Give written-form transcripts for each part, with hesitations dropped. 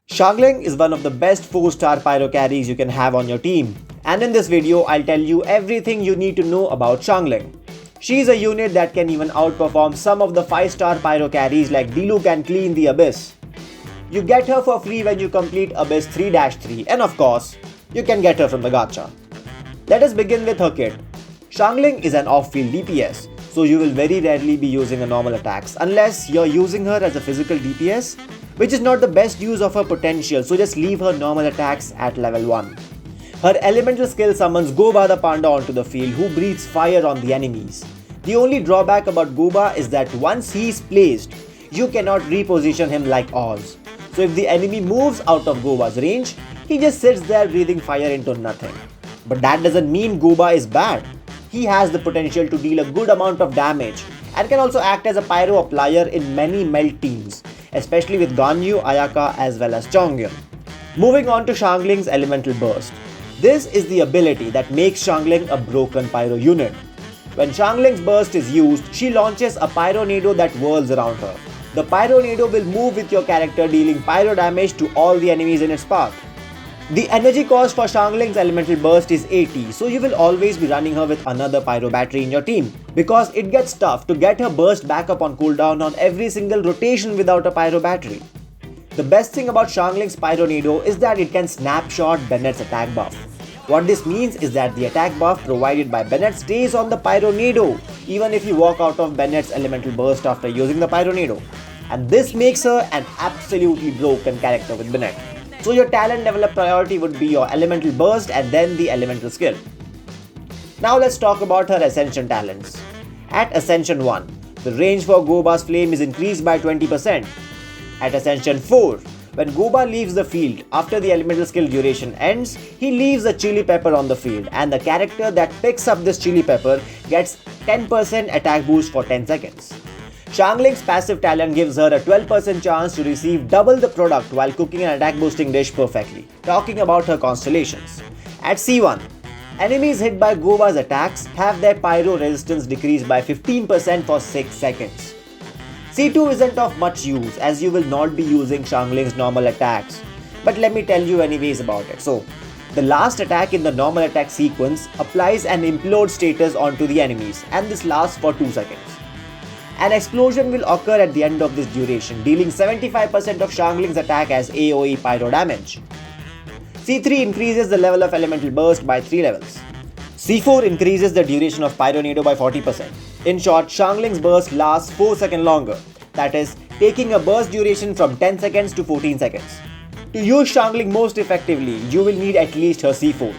Xiangling is one of the best 4-star pyro carries you can have on your team. And in this video, I'll tell you everything you need to know about Xiangling. She's a unit that can even outperform some of the 5-star pyro carries like Diluc and Clean the Abyss. You get her for free when you complete Abyss 3-3, and of course, you can get her from the gacha. Let us begin with her kit. Xiangling is an off-field DPS, so you will very rarely be using her normal attacks unless you're using her as a physical DPS, which is not the best use of her potential, so just leave her normal attacks at level 1. Her elemental skill summons Goba the Panda onto the field, who breathes fire on the enemies. The only drawback about Goba is that once he is placed, you cannot reposition him like Oz. So if the enemy moves out of Goba's range, he just sits there breathing fire into nothing. But that doesn't mean Goba is bad. He has the potential to deal a good amount of damage and can also act as a pyro applier in many meld teams, especially with Ganyu, Ayaka as well as Chongyun. Moving on to Xiangling's Elemental Burst. This is the ability that makes Xiangling a broken pyro unit. When Xiangling's burst is used, she launches a pyronado that whirls around her. The pyronado will move with your character, dealing pyro damage to all the enemies in its path. The energy cost for Xiangling's Elemental Burst is 80, so you will always be running her with another pyro battery in your team, because it gets tough to get her burst back up on cooldown on every single rotation without a pyro battery. The best thing about Xiangling's pyronado is that it can snapshot Bennett's attack buff. What this means is that the attack buff provided by Bennett stays on the pyronado even if you walk out of Bennett's Elemental Burst after using the pyronado. And this makes her an absolutely broken character with Bennett. So your talent develop priority would be your Elemental Burst and then the Elemental skill. Now let's talk about her Ascension talents. At Ascension 1, the range for Goba's flame is increased by 20%. At Ascension 4, when Goba leaves the field after the elemental skill duration ends, he leaves a chili pepper on the field, and the character that picks up this chili pepper gets 10% attack boost for 10 seconds. Xiangling's passive talent gives her a 12% chance to receive double the product while cooking an attack boosting dish perfectly. Talking about her constellations. At C1, enemies hit by Goba's attacks have their pyro resistance decreased by 15% for 6 seconds. C2 isn't of much use as you will not be using Xiangling's normal attacks, but let me tell you anyways about it. So, the last attack in the normal attack sequence applies an implode status onto the enemies, and this lasts for 2 seconds. An explosion will occur at the end of this duration, dealing 75% of Xiangling's attack as AoE pyro damage. C3 increases the level of Elemental Burst by 3 levels. C4 increases the duration of pyronado by 40%. In short, Xiangling's burst lasts 4 seconds longer, that is, taking a burst duration from 10 seconds to 14 seconds. To use Xiangling most effectively, you will need at least her C4.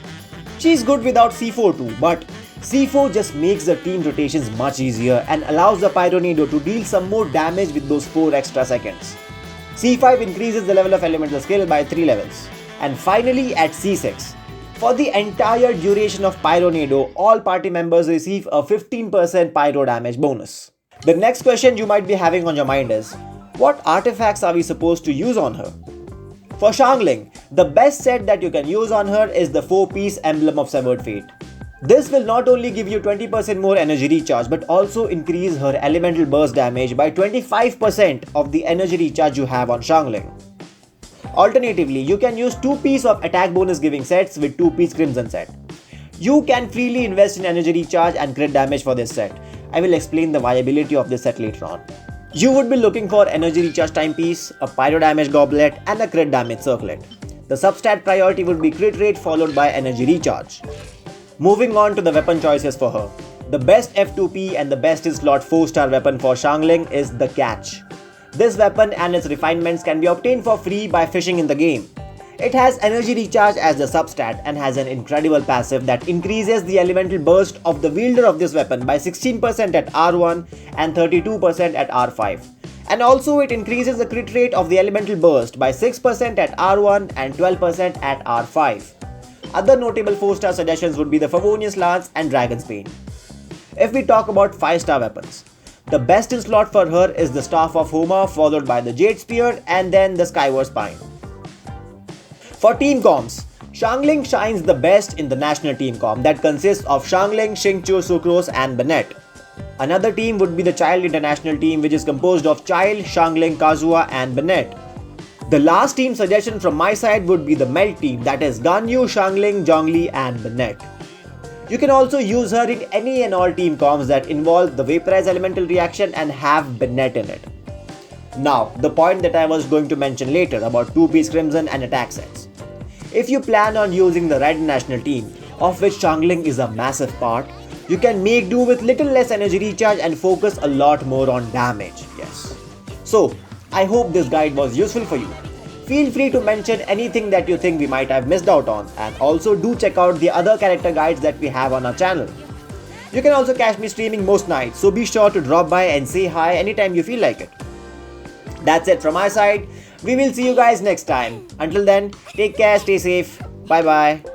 She's good without C4 too, but C4 just makes the team rotations much easier and allows the pyronado to deal some more damage with those 4 extra seconds. C5 increases the level of elemental skill by 3 levels. And finally at C6, for the entire duration of pyronado, all party members receive a 15% pyro damage bonus. The next question you might be having on your mind is, what artifacts are we supposed to use on her? For Xiangling, the best set that you can use on her is the 4-piece Emblem of Severed Fate. This will not only give you 20% more energy recharge but also increase her elemental burst damage by 25% of the energy recharge you have on Xiangling. Alternatively, you can use 2-piece of attack bonus giving sets with 2-piece Crimson set. You can freely invest in energy recharge and crit damage for this set. I will explain the viability of this set later on. You would be looking for energy recharge timepiece, a pyro damage goblet and a crit damage circlet. The substat priority would be crit rate followed by energy recharge. Moving on to the weapon choices for her. The best F2P and the best in slot 4-star weapon for Xiangling is the Catch. This weapon and its refinements can be obtained for free by fishing in the game. It has energy recharge as the substat and has an incredible passive that increases the elemental burst of the wielder of this weapon by 16% at R1 and 32% at R5. And also it increases the crit rate of the elemental burst by 6% at R1 and 12% at R5. Other notable 4-star suggestions would be the Favonius Lance and Dragon's Bane. If we talk about 5-star weapons, the best in slot for her is the Staff of Homa followed by the Jade Spear and then the Skyward Spine. For team comps, Xiangling shines the best in the national team comp that consists of Xiangling, Xingqiu, Sucrose and Bennett. Another team would be the Child International team, which is composed of Child, Xiangling, Kazuha and Bennett. The last team suggestion from my side would be the Melt team, that is Ganyu, Xiangling, Zhongli and Bennett. You can also use her in any and all team comps that involve the Vaporize Elemental reaction and have Bennett in it. Now, the point that I was going to mention later about 2-piece Crimson and attack sets. If you plan on using the Red national team, of which Xiangling is a massive part, you can make do with little less energy recharge and focus a lot more on damage. Yes. So, I hope this guide was useful for you. Feel free to mention anything that you think we might have missed out on, and also do check out the other character guides that we have on our channel. You can also catch me streaming most nights, so be sure to drop by and say hi anytime you feel like it. That's it from my side. We will see you guys next time. Until then, take care, stay safe. Bye bye.